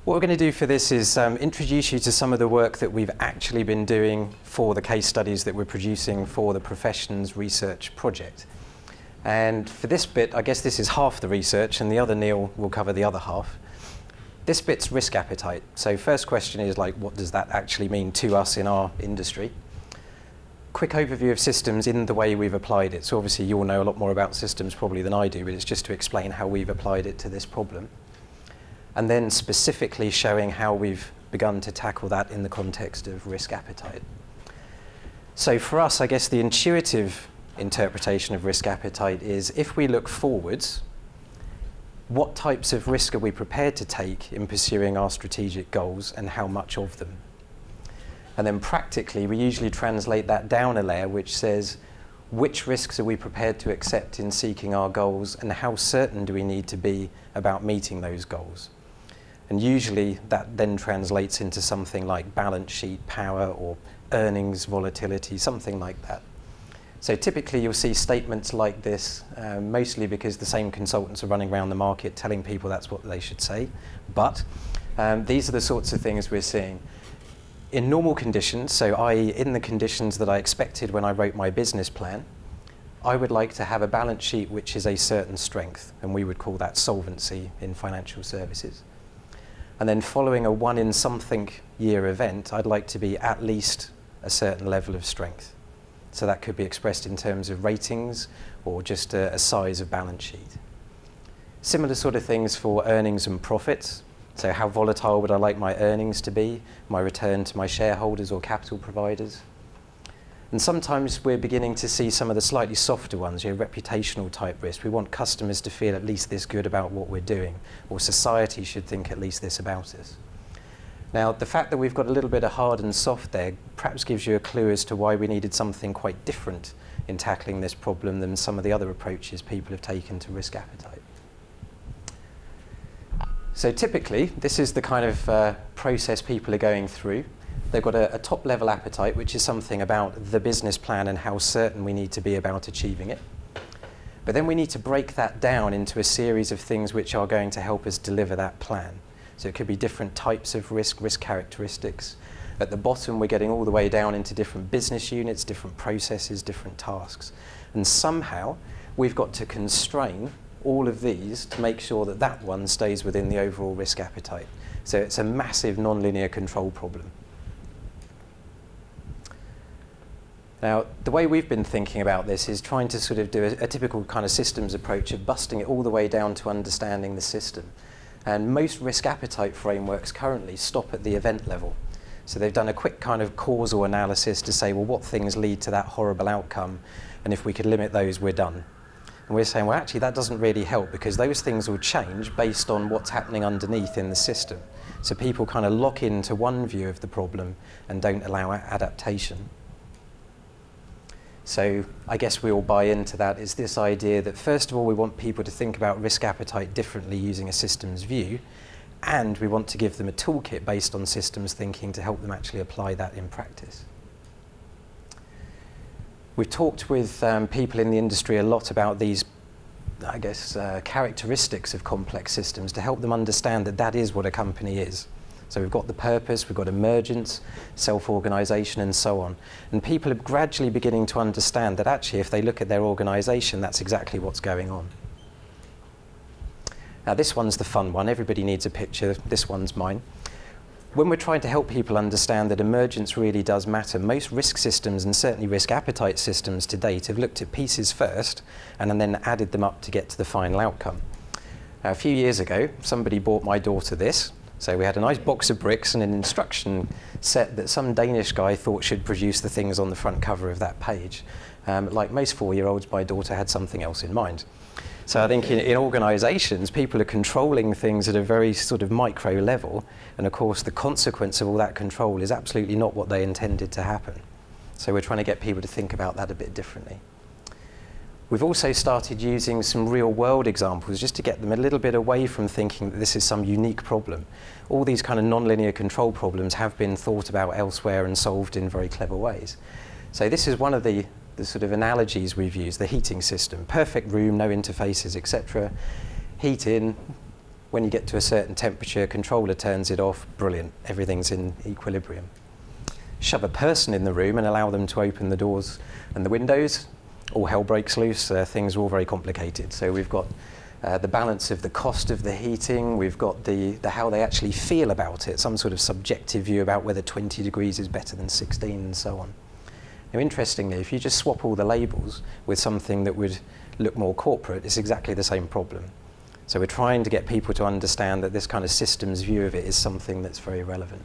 What we're going to do for this is introduce you to some of the work that we've actually been doing for the case studies that we're producing for the Professions Research Project. And for this bit, I guess this is half the research, and the other Neil will cover the other half. This bit's risk appetite. So first question is, like, what does that actually mean to us in our industry? Quick overview of systems in the way we've applied it. So obviously you'll know a lot more about systems probably than I do, but it's just to explain how we've applied it to this problem. And then specifically showing how we've begun to tackle that in the context of risk appetite. So for us, I guess the intuitive interpretation of risk appetite is, if we look forwards, what types of risk are we prepared to take in pursuing our strategic goals, and how much of them? And then practically, we usually translate that down a layer, which says, which risks are we prepared to accept in seeking our goals, and how certain do we need to be about meeting those goals? And usually that then translates into something like balance sheet power or earnings volatility, something like that. So typically you'll see statements like this, mostly because the same consultants are running around the market telling people that's what they should say. But these are the sorts of things we're seeing. In normal conditions, so i.e. in the conditions that I expected when I wrote my business plan, I would like to have a balance sheet which is a certain strength, and we would call that solvency in financial services. And then following a 1 in something year event, I'd like to be at least a certain level of strength. So that could be expressed in terms of ratings or just a size of balance sheet. Similar sort of things for earnings and profits. So how volatile would I like my earnings to be, my return to my shareholders or capital providers? And sometimes we're beginning to see some of the slightly softer ones, reputational type risk. We want customers to feel at least this good about what we're doing, or society should think at least this about us. Now, the fact that we've got a little bit of hard and soft there perhaps gives you a clue as to why we needed something quite different in tackling this problem than some of the other approaches people have taken to risk appetite. So typically, this is the kind of process people are going through. They've got a top-level appetite, which is something about the business plan and how certain we need to be about achieving it. But then we need to break that down into a series of things which are going to help us deliver that plan. So it could be different types of risk characteristics. At the bottom, we're getting all the way down into different business units, different processes, different tasks. And somehow, we've got to constrain all of these to make sure that that one stays within the overall risk appetite. So it's a massive non-linear control problem. Now, the way we've been thinking about this is trying to sort of do a typical kind of systems approach of busting it all the way down to understanding the system. And most risk appetite frameworks currently stop at the event level. So they've done a quick kind of causal analysis to say, well, what things lead to that horrible outcome? And if we could limit those, we're done. And we're saying, well, actually, that doesn't really help, because those things will change based on what's happening underneath in the system. So people kind of lock into one view of the problem and don't allow adaptation. So I guess we all buy into that, is this idea that first of all we want people to think about risk appetite differently using a systems view, and we want to give them a toolkit based on systems thinking to help them actually apply that in practice. We've talked with people in the industry a lot about these, I guess, characteristics of complex systems to help them understand that that is what a company is. So we've got the purpose, we've got emergence, self-organisation, and so on. And people are gradually beginning to understand that actually if they look at their organisation, that's exactly what's going on. Now this one's the fun one. Everybody needs a picture. This one's mine. When we're trying to help people understand that emergence really does matter, most risk systems, and certainly risk appetite systems to date, have looked at pieces first and then added them up to get to the final outcome. A few years ago, somebody bought my daughter this. So we had a nice box of bricks and an instruction set that some Danish guy thought should produce the things on the front cover of that page. Like most 4-year-olds, my daughter had something else in mind. So I think in organisations, people are controlling things at a very sort of micro level, and of course the consequence of all that control is absolutely not what they intended to happen. So we're trying to get people to think about that a bit differently. We've also started using some real-world examples just to get them a little bit away from thinking that this is some unique problem. All these kind of non-linear control problems have been thought about elsewhere and solved in very clever ways. So this is one of the sort of analogies we've used, the heating system. Perfect room, no interfaces, etc. Heat in, When you get to a certain temperature, controller turns it off, brilliant, everything's in equilibrium. Shove a person in the room and allow them to open the doors and the windows, all hell breaks loose, things are all very complicated. So we've got the balance of the cost of the heating, we've got the how they actually feel about it, some sort of subjective view about whether 20 degrees is better than 16 and so on. Now interestingly, if you just swap all the labels with something that would look more corporate, it's exactly the same problem. So we're trying to get people to understand that this kind of systems view of it is something that's very relevant.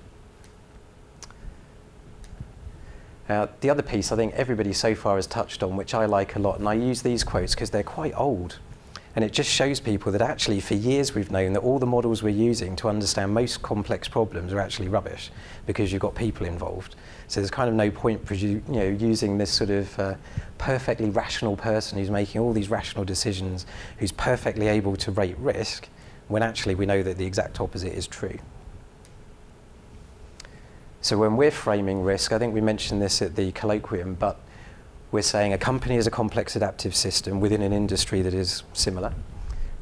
The other piece I think everybody so far has touched on, which I like a lot, and I use these quotes because they're quite old, and it just shows people that actually for years we've known that all the models we're using to understand most complex problems are actually rubbish because you've got people involved. So there's kind of no point using this sort of perfectly rational person who's making all these rational decisions, who's perfectly able to rate risk, when actually we know that the exact opposite is true. So when we're framing risk, I think we mentioned this at the colloquium, but we're saying a company is a complex adaptive system within an industry that is similar.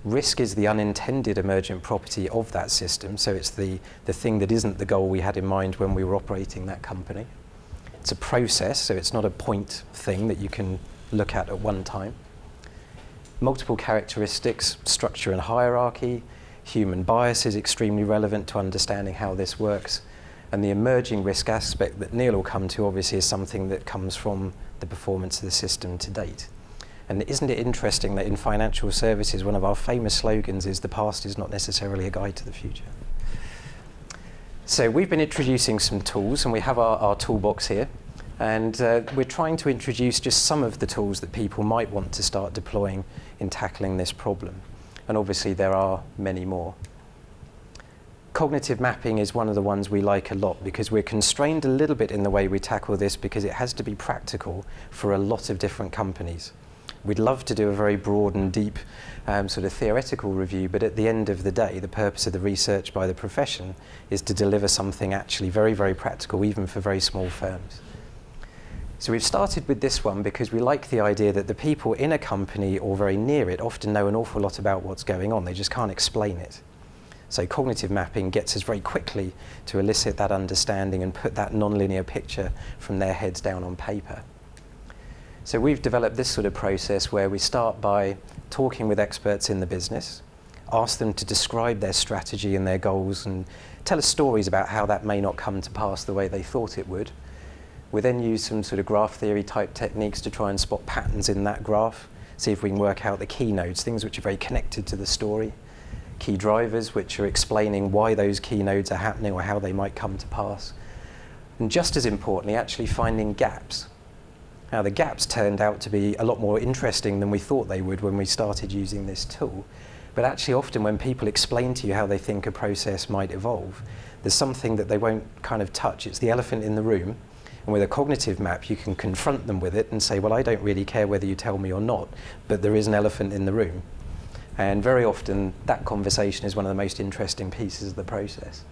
Risk is the unintended emergent property of that system, so it's the thing that isn't the goal we had in mind when we were operating that company. It's a process, so it's not a point thing that you can look at one time. Multiple characteristics, structure and hierarchy, human bias is extremely relevant to understanding how this works, and the emerging risk aspect that Neil will come to obviously is something that comes from the performance of the system to date. And isn't it interesting that in financial services, one of our famous slogans is the past is not necessarily a guide to the future. So we've been introducing some tools, and we have our toolbox here. And we're trying to introduce just some of the tools that people might want to start deploying in tackling this problem. And obviously there are many more. Cognitive mapping is one of the ones we like a lot because we're constrained a little bit in the way we tackle this because it has to be practical for a lot of different companies. We'd love to do a very broad and deep sort of theoretical review, but at the end of the day, the purpose of the research by the profession is to deliver something actually very, very practical, even for very small firms. So we've started with this one because we like the idea that the people in a company or very near it often know an awful lot about what's going on. They just can't explain it. So cognitive mapping gets us very quickly to elicit that understanding and put that non-linear picture from their heads down on paper. So we've developed this sort of process where we start by talking with experts in the business, ask them to describe their strategy and their goals and tell us stories about how that may not come to pass the way they thought it would. We then use some sort of graph theory type techniques to try and spot patterns in that graph, see if we can work out the key nodes, things which are very connected to the story, key drivers which are explaining why those key nodes are happening or how they might come to pass. And just as importantly, actually finding gaps. Now the gaps turned out to be a lot more interesting than we thought they would when we started using this tool. But actually often when people explain to you how they think a process might evolve, there's something that they won't kind of touch. It's the elephant in the room. And with a cognitive map, you can confront them with it and say, well, I don't really care whether you tell me or not, but there is an elephant in the room. And very often that conversation is one of the most interesting pieces of the process.